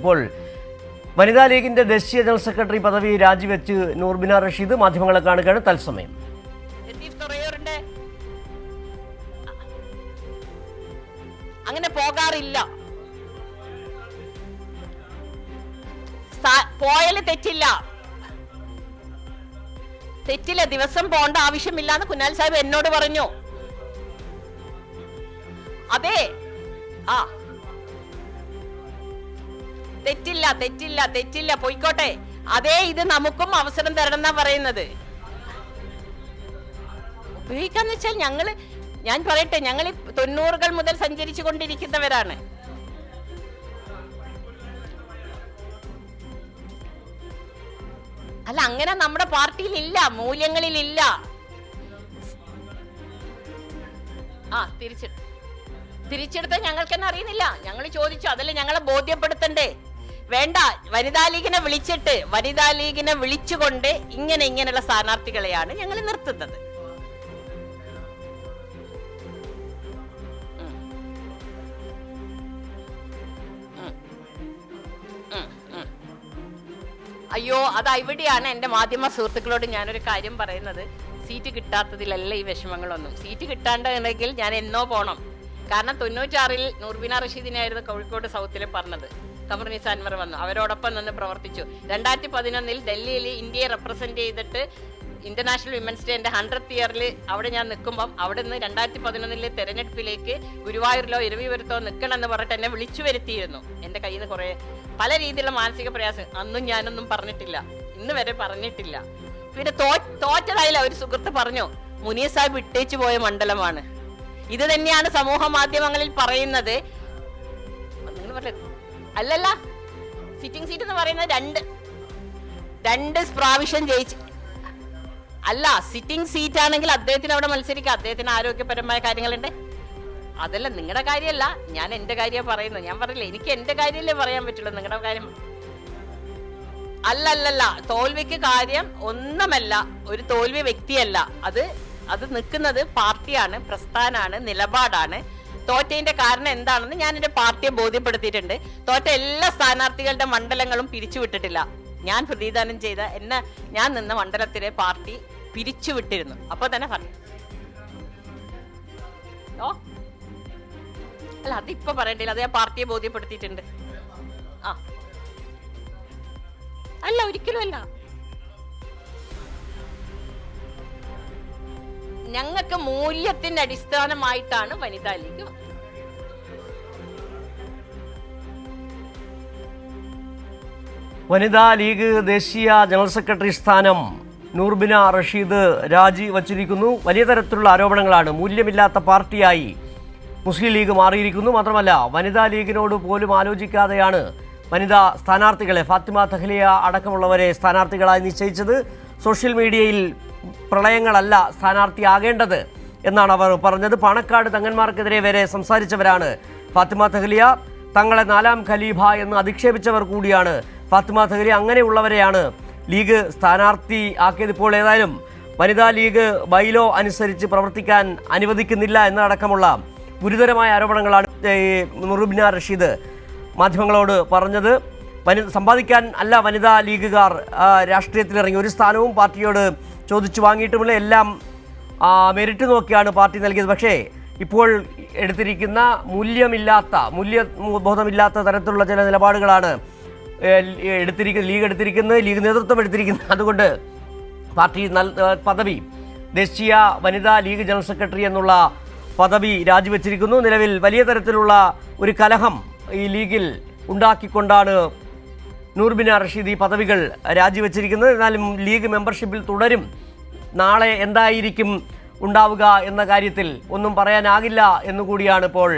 ഇപ്പോൾ വനിതാ ലീഗിന്റെ ദേശീയ ജനറൽ സെക്രട്ടറി പദവി രാജിവെച്ച് നൂർബിന റഷീദ് മാധ്യമങ്ങളെ കാണുകയാണ് തത്സമയം. അങ്ങനെ പോകാറില്ല, പോയാല് തെറ്റില്ല, ദിവസം പോകേണ്ട ആവശ്യമില്ല എന്ന് കുഞ്ഞാൽ സാഹിബ് എന്നോട് പറഞ്ഞു. അതെ, തെറ്റില്ല, പോയിക്കോട്ടെ. അതേ, ഇത് നമുക്കും അവസരം തരണം എന്നാ പറയുന്നത്. ഉപയോഗിക്കാന്ന് വെച്ചാൽ ഞാൻ പറയട്ടെ, ഞങ്ങൾ 90-കൾ മുതൽ സഞ്ചരിച്ചു കൊണ്ടിരിക്കുന്നവരാണ്. അല്ല, അങ്ങനെ നമ്മുടെ പാർട്ടിയിൽ ഇല്ല, മൂല്യങ്ങളിലില്ല. തിരിച്ചെടുത്ത ഞങ്ങൾക്കെന്നെ അറിയുന്നില്ല. ഞങ്ങൾ ചോദിച്ചു, അതല്ലേ ഞങ്ങളെ ബോധ്യപ്പെടുത്തണ്ടേ? വേണ്ട, വനിതാ ലീഗിനെ വിളിച്ചുകൊണ്ട് ഇങ്ങനെയുള്ള സ്ഥാനാർത്ഥികളെയാണ് ഞങ്ങൾ നിർത്തുന്നത്. അയ്യോ, അത് ഇവിടെയാണ് എൻ്റെ മാധ്യമ സുഹൃത്തുക്കളോട് ഞാനൊരു കാര്യം പറയുന്നത്. സീറ്റ് കിട്ടാത്തതിലല്ല ഈ വിഷമങ്ങളൊന്നും. സീറ്റ് കിട്ടാണ്ടെങ്കിൽ ഞാൻ എന്നോ പോണം. കാരണം 96-ൽ നൂർബിന റഷീദിനായിരുന്നു കോഴിക്കോട് സൗത്തിൽ പറഞ്ഞത്. ഖമറുന്നിസ അൻവർ വന്നു, അവരോടൊപ്പം നിന്ന് പ്രവർത്തിച്ചു. 2011-ൽ ഡൽഹിയിൽ ഇന്ത്യയെ റെപ്രസെന്റ് ചെയ്തിട്ട് ഇന്റർനാഷണൽ വിമൻസ് ഡേന്റെ 100th ഇയറിൽ അവിടെ ഞാൻ നിൽക്കുമ്പം അവിടെ നിന്ന് 2011-ലെ തെരഞ്ഞെടുപ്പിലേക്ക് ഗുരുവായൂരിലോ ഇരവിപുരത്തോ നിൽക്കണമെന്ന് പറഞ്ഞിട്ട് എന്നെ വിളിച്ചു വരുത്തിയിരുന്നു. എൻ്റെ കയ്യിൽ നിന്ന് കുറേ പല രീതിയിലുള്ള മാനസിക പ്രയാസം അന്നും ഞാനൊന്നും പറഞ്ഞിട്ടില്ല, ഇന്ന് വരെ പറഞ്ഞിട്ടില്ല. പിന്നെ തോറ്റതായില്ല. ഒരു സുഹൃത്ത് പറഞ്ഞു, മുനീർ സാഹിബ് വിട്ടേച്ചു പോയ മണ്ഡലമാണ്. ഇത് തന്നെയാണ് സമൂഹ മാധ്യമങ്ങളിൽ പറയുന്നത്. നിങ്ങൾ പറഞ്ഞത് അല്ലല്ല, സിറ്റിംഗ് സീറ്റ് എന്ന് പറയുന്നത് രണ്ട് പ്രാവശ്യം ജയിച്ച് അല്ല. സിറ്റിംഗ് സീറ്റ് ആണെങ്കിൽ അദ്ദേഹത്തിന് അവിടെ മത്സരിക്കാം. അദ്ദേഹത്തിന് ആരോഗ്യപരമായ കാര്യങ്ങളുണ്ട്. അതല്ല നിങ്ങളുടെ കാര്യമല്ല, ഞാൻ എൻ്റെ കാര്യമാണ് പറയുന്നത്. ഞാൻ പറഞ്ഞില്ല, എനിക്ക് എൻ്റെ കാര്യമല്ലേ പറയാൻ പറ്റുള്ളൂ, നിങ്ങളുടെ കാര്യം അല്ലല്ല. തോൽവിക്ക് കാര്യം ഒന്നുമല്ല, ഒരു തോൽവി വ്യക്തിയല്ല. അത് നിൽക്കുന്നത് പാർട്ടിയാണ്, പ്രസ്ഥാനാണ്, നിലപാടാണ്. തോറ്റതിന്റെ കാരണം എന്താണെന്ന് ഞാൻ എൻ്റെ പാർട്ടിയെ ബോധ്യപ്പെടുത്തിയിട്ടുണ്ട്. തോറ്റ എല്ലാ സ്ഥാനാർത്ഥികളുടെ മണ്ഡലങ്ങളും പിരിച്ചുവിട്ടിട്ടില്ല. ഞാൻ പ്രതിദാനം ചെയ്ത ഞാൻ നിന്ന മണ്ഡലത്തിലെ പാർട്ടി പിരിച്ചുവിട്ടിരുന്നു. അപ്പൊ തന്നെ പറഞ്ഞു. അല്ല, അതിപ്പോ പറയണ്ടില്ല, അത് ഞാൻ പാർട്ടിയെ ബോധ്യപ്പെടുത്തിയിട്ടുണ്ട്. അല്ല, ഒരിക്കലും അല്ല. ഞങ്ങൾക്ക് മൂല്യത്തിന്റെ അടിസ്ഥാനമായിട്ടാണ് വനിതാ ലീഗ്. വനിതാ ലീഗ് ദേശീയ ജനറൽ സെക്രട്ടറി സ്ഥാനം നൂർബിന റഷീദ് രാജിവച്ചിരിക്കുന്നു. വലിയ തരത്തിലുള്ള ആരോപണങ്ങളാണ്. മൂല്യമില്ലാത്ത പാർട്ടിയായി മുസ്ലിം ലീഗ് മാറിയിരിക്കുന്നു. മാത്രമല്ല, വനിതാ ലീഗിനോട് പോലും ആലോചിക്കാതെയാണ് വനിതാ സ്ഥാനാർത്ഥികളെ, ഫാത്തിമ തഹ്ലിയ അടക്കമുള്ളവരെ സ്ഥാനാർത്ഥികളായി നിശ്ചയിച്ചത്. സോഷ്യൽ മീഡിയയിൽ പ്രളയങ്ങളല്ല സ്ഥാനാർത്ഥിയാകേണ്ടത് എന്നാണ് അവർ പറഞ്ഞത്. പാണക്കാട് തങ്ങന്മാർക്കെതിരെ വരെ സംസാരിച്ചവരാണ് ഫാത്തിമ തഹ്ലിയ. തങ്ങളെ 4ാം ഖലീഫ എന്ന് അധിക്ഷേപിച്ചവർ കൂടിയാണ് ഫാത്തിമ തഹ്ലിയ. അങ്ങനെയുള്ളവരെയാണ് ലീഗ് സ്ഥാനാർത്ഥി ആക്കിയത്. ഇപ്പോൾ ഏതായാലും വനിതാ ലീഗ് ബൈലോ അനുസരിച്ച് പ്രവർത്തിക്കാൻ അനുവദിക്കുന്നില്ല എന്നതടക്കമുള്ള ഗുരുതരമായ ആരോപണങ്ങളാണ് നൂർബിന റഷീദ് മാധ്യമങ്ങളോട് പറഞ്ഞത്. സമ്പാദിക്കാൻ അല്ല വനിതാ ലീഗുകാർ രാഷ്ട്രീയത്തിലിറങ്ങി. ഒരു സ്ഥാനവും പാർട്ടിയോട് ചോദിച്ചു വാങ്ങിയിട്ടുമില്ല. എല്ലാം മെറിറ്റ് നോക്കിയാണ് പാർട്ടി നൽകിയത്. പക്ഷേ ഇപ്പോൾ എടുത്തിരിക്കുന്ന മൂല്യബോധമില്ലാത്ത തരത്തിലുള്ള ചില നിലപാടുകളാണ് ലീഗ് എടുത്തിരിക്കുന്നത്, ലീഗ് നേതൃത്വം എടുത്തിരിക്കുന്നത്. അതുകൊണ്ട് പാർട്ടി പദവി, ദേശീയ വനിതാ ലീഗ് ജനറൽ സെക്രട്ടറി എന്നുള്ള പദവി രാജിവെച്ചിരിക്കുന്നു. നിലവിൽ വലിയ തരത്തിലുള്ള ഒരു കലഹം ഈ ലീഗിൽ ഉണ്ടാക്കിക്കൊണ്ടാണ് നൂർബിന റഷീദ് ഈ പദവികൾ രാജിവെച്ചിരിക്കുന്നത്. എന്നാലും ലീഗ് മെമ്പർഷിപ്പിൽ തുടരും. നാളെ എന്തായിരിക്കും ഉണ്ടാവുക എന്ന കാര്യത്തിൽ ഒന്നും പറയാനാകില്ല എന്നുകൂടിയാണ് ഇപ്പോൾ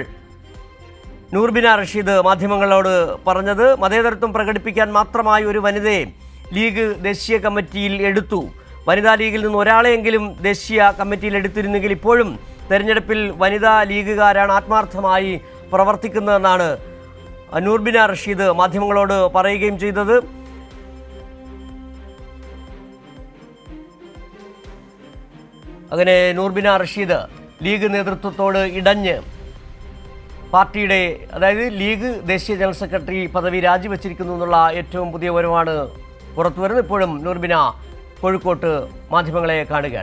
നൂർബിന റഷീദ് മാധ്യമങ്ങളോട് പറഞ്ഞത്. മതേതരത്വം പ്രകടിപ്പിക്കാൻ മാത്രമായി ഒരു വനിതയെ ലീഗ് ദേശീയ കമ്മിറ്റിയിൽ എടുത്തു. വനിതാ ലീഗിൽ നിന്ന് ഒരാളെയെങ്കിലും ദേശീയ കമ്മിറ്റിയിൽ എടുത്തിരുന്നെങ്കിൽ ഇപ്പോഴും തെരഞ്ഞെടുപ്പിൽ വനിതാ ലീഗുകാരാണ് ആത്മാർത്ഥമായി പ്രവർത്തിക്കുന്നതെന്നാണ് നൂർബിന റഷീദ് മാധ്യമങ്ങളോട് പറയുകയും ചെയ്തത്. അങ്ങനെ നൂർബിന റഷീദ് ലീഗ് നേതൃത്വത്തോട് ഇടഞ്ഞ് പാർട്ടിയുടെ അതായത് ലീഗ് ദേശീയ ജനറൽ സെക്രട്ടറി പദവി രാജിവെച്ചിരിക്കുന്നു എന്നുള്ള ഏറ്റവും പുതിയ വിവരമാണ് പുറത്തുവരുന്നത്. ഇപ്പോഴും നൂർബിന കോഴിക്കോട്ട് മാധ്യമങ്ങളെ കാണുകയാണ്.